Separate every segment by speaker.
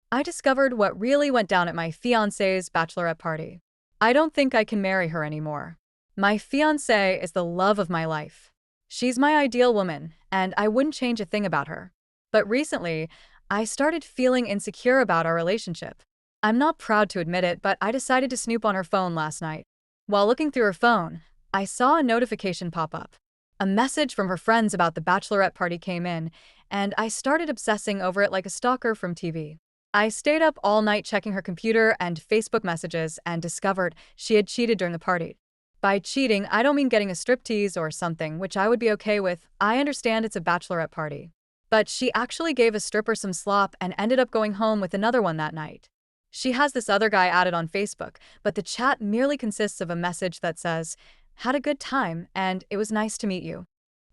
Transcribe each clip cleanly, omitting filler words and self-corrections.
Speaker 1: I discovered what really went down at my fiancée's bachelorette party. I don't think I can marry her anymore. My fiancée is the love of my life. She's my ideal woman, and I wouldn't change a thing about her. But recently, I started feeling insecure about our relationship. I'm not proud to admit it, but I decided to snoop on her phone last night. While looking through her phone, I saw a notification pop up. A message from her friends about the bachelorette party came in, and I started obsessing over it like a stalker from TV. I stayed up all night checking her computer and Facebook messages and discovered she had cheated during the party. By cheating, I don't mean getting a striptease or something, which I would be okay with. I understand it's a bachelorette party. But she actually gave a stripper some slop and ended up going home with another one that night. She has this other guy added on Facebook, but the chat merely consists of a message that says, "Had a good time, and it was nice to meet you."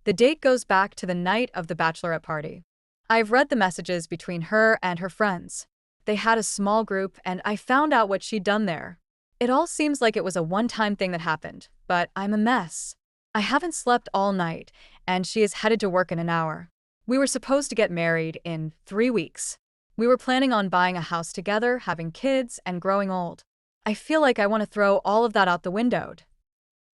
Speaker 1: The date goes back to the night of the bachelorette party. I've read the messages between her and her friends. They had a small group, and I found out what she'd done there. It all seems like it was a one-time thing that happened, but I'm a mess. I haven't slept all night, and she is headed to work in an hour. We were supposed to get married in 3 weeks. We were planning on buying a house together, having kids, and growing old. I feel like I want to throw all of that out the window.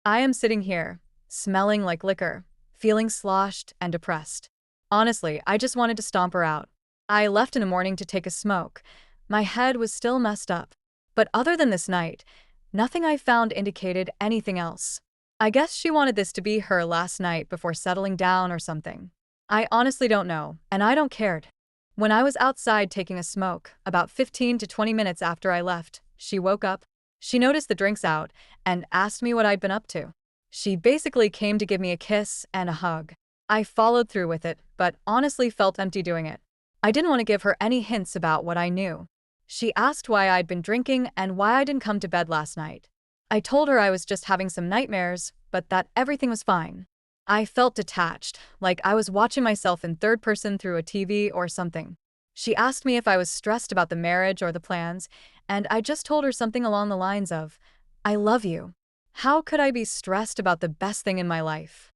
Speaker 1: I am sitting here, smelling like liquor, feeling sloshed and depressed. Honestly, I just wanted to stomp her out. I left in the morning to take a smoke. My head was still messed up. But other than this night, nothing I found indicated anything else. I guess she wanted this to be her last night before settling down or something. I honestly don't know, and I don't cared. When I was outside taking a smoke, about 15 to 20 minutes after I left, she woke up. She noticed the drinks out and asked me what I'd been up to. She basically came to give me a kiss and a hug. I followed through with it, but honestly felt empty doing it. I didn't want to give her any hints about what I knew. She asked why I'd been drinking and why I didn't come to bed last night. I told her I was just having some nightmares, but that everything was fine. I felt detached, like I was watching myself in third person through a TV or something. She asked me if I was stressed about the marriage or the plans, and I just told her something along the lines of, "I love you." How could I be stressed about the best thing in my life?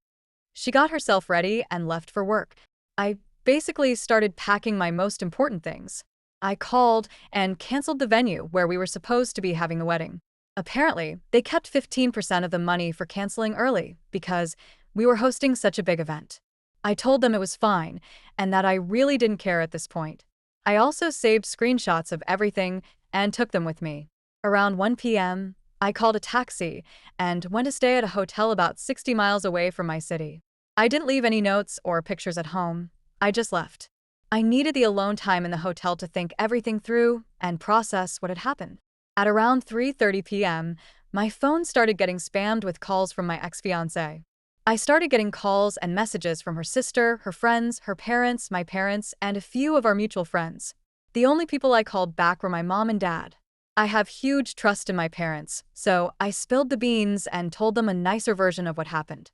Speaker 1: She got herself ready and left for work. I basically started packing my most important things. I called and canceled the venue where we were supposed to be having the wedding. Apparently, they kept 15% of the money for canceling early because we were hosting such a big event. I told them it was fine and that I really didn't care at this point. I also saved screenshots of everything and took them with me. Around 1 p.m., I called a taxi and went to stay at a hotel about 60 miles away from my city. I didn't leave any notes or pictures at home. I just left. I needed the alone time in the hotel to think everything through and process what had happened. At around 3:30 p.m., my phone started getting spammed with calls from my ex-fiancée. I started getting calls and messages from her sister, her friends, her parents, my parents, and a few of our mutual friends. The only people I called back were my mom and dad. I have huge trust in my parents, so I spilled the beans and told them a nicer version of what happened.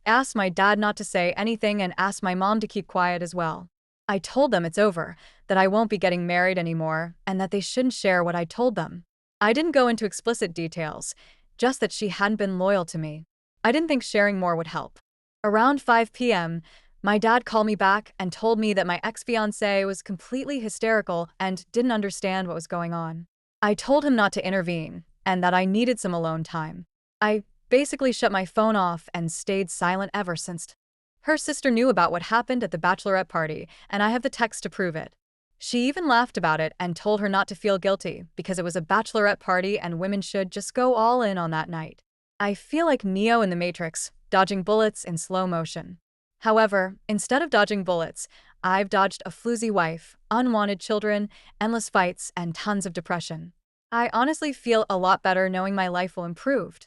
Speaker 1: I asked my dad not to say anything and asked my mom to keep quiet as well. I told them it's over, that I won't be getting married anymore, and that they shouldn't share what I told them. I didn't go into explicit details, just that she hadn't been loyal to me. I didn't think sharing more would help. Around 5 p.m., my dad called me back and told me that my ex-fiancée was completely hysterical and didn't understand what was going on. I told him not to intervene and that I needed some alone time. I basically shut my phone off and stayed silent ever since. Her sister knew about what happened at the bachelorette party, and I have the text to prove it. She even laughed about it and told her not to feel guilty because it was a bachelorette party and women should just go all in on that night. I feel like Neo in the Matrix, dodging bullets in slow motion. However, instead of dodging bullets, I've dodged a floozy wife, unwanted children, endless fights, and tons of depression. I honestly feel a lot better knowing my life will improve.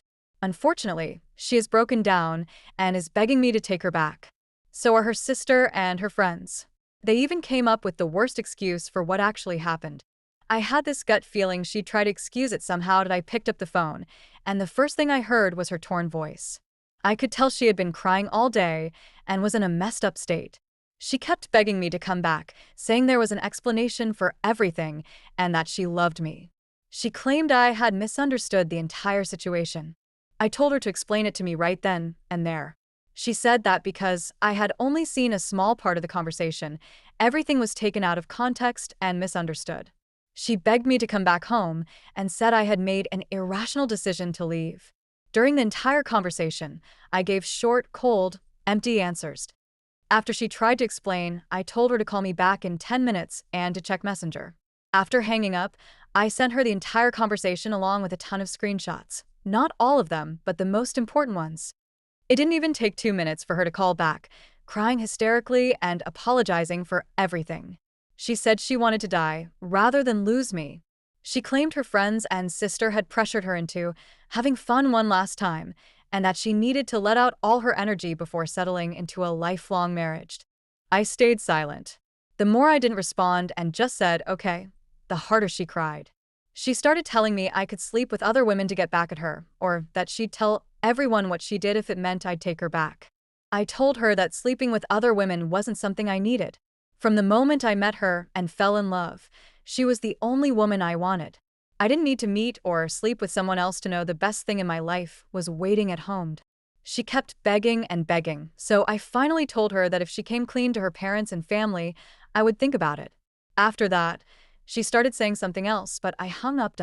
Speaker 1: Unfortunately, she is broken down and is begging me to take her back. So are her sister and her friends. They even came up with the worst excuse for what actually happened. I had this gut feeling she'd try to excuse it somehow that I picked up the phone, and the first thing I heard was her torn voice. I could tell she had been crying all day and was in a messed up state. She kept begging me to come back, saying there was an explanation for everything and that she loved me. She claimed I had misunderstood the entire situation. I told her to explain it to me right then and there. She said that because I had only seen a small part of the conversation, everything was taken out of context and misunderstood. She begged me to come back home and said I had made an irrational decision to leave. During the entire conversation, I gave short, cold, empty answers. After she tried to explain, I told her to call me back in 10 minutes and to check Messenger. After hanging up, I sent her the entire conversation along with a ton of screenshots. Not all of them, but the most important ones. It didn't even take 2 minutes for her to call back, crying hysterically and apologizing for everything. She said she wanted to die rather than lose me. She claimed her friends and sister had pressured her into having fun one last time, and that she needed to let out all her energy before settling into a lifelong marriage. I stayed silent. The more I didn't respond and just said, okay, the harder she cried. She started telling me I could sleep with other women to get back at her, or that she'd tell everyone what she did if it meant I'd take her back. I told her that sleeping with other women wasn't something I needed. From the moment I met her and fell in love, she was the only woman I wanted. I didn't need to meet or sleep with someone else to know the best thing in my life was waiting at home. She kept begging and begging, so I finally told her that if she came clean to her parents and family, I would think about it. After that, she started saying something else, but I hung up.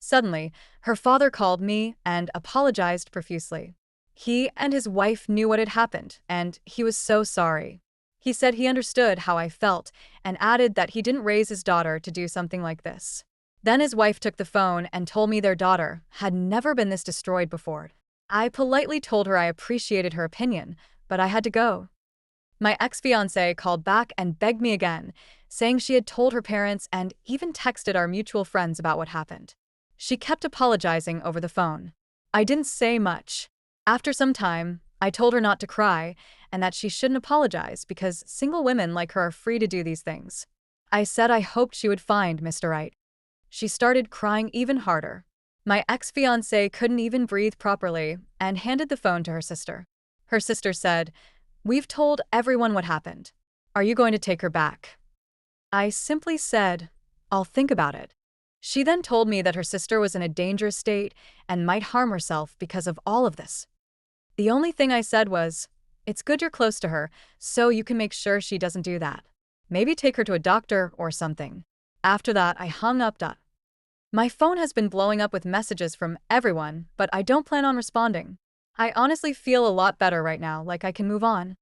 Speaker 1: Suddenly, her father called me and apologized profusely. He and his wife knew what had happened, and he was so sorry. He said he understood how I felt and added that he didn't raise his daughter to do something like this. Then his wife took the phone and told me their daughter had never been this destroyed before. I politely told her I appreciated her opinion, but I had to go. My ex-fiancée called back and begged me again, saying she had told her parents and even texted our mutual friends about what happened. She kept apologizing over the phone. I didn't say much. After some time, I told her not to cry and that she shouldn't apologize because single women like her are free to do these things. I said I hoped she would find Mr. Right. She started crying even harder. My ex-fiancée couldn't even breathe properly and handed the phone to her sister. Her sister said, "We've told everyone what happened. Are you going to take her back?" I simply said, "I'll think about it." She then told me that her sister was in a dangerous state and might harm herself because of all of this. The only thing I said was, "It's good you're close to her, so you can make sure she doesn't do that. Maybe take her to a doctor or something." After that, I hung up. My phone has been blowing up with messages from everyone, but I don't plan on responding. I honestly feel a lot better right now, like I can move on.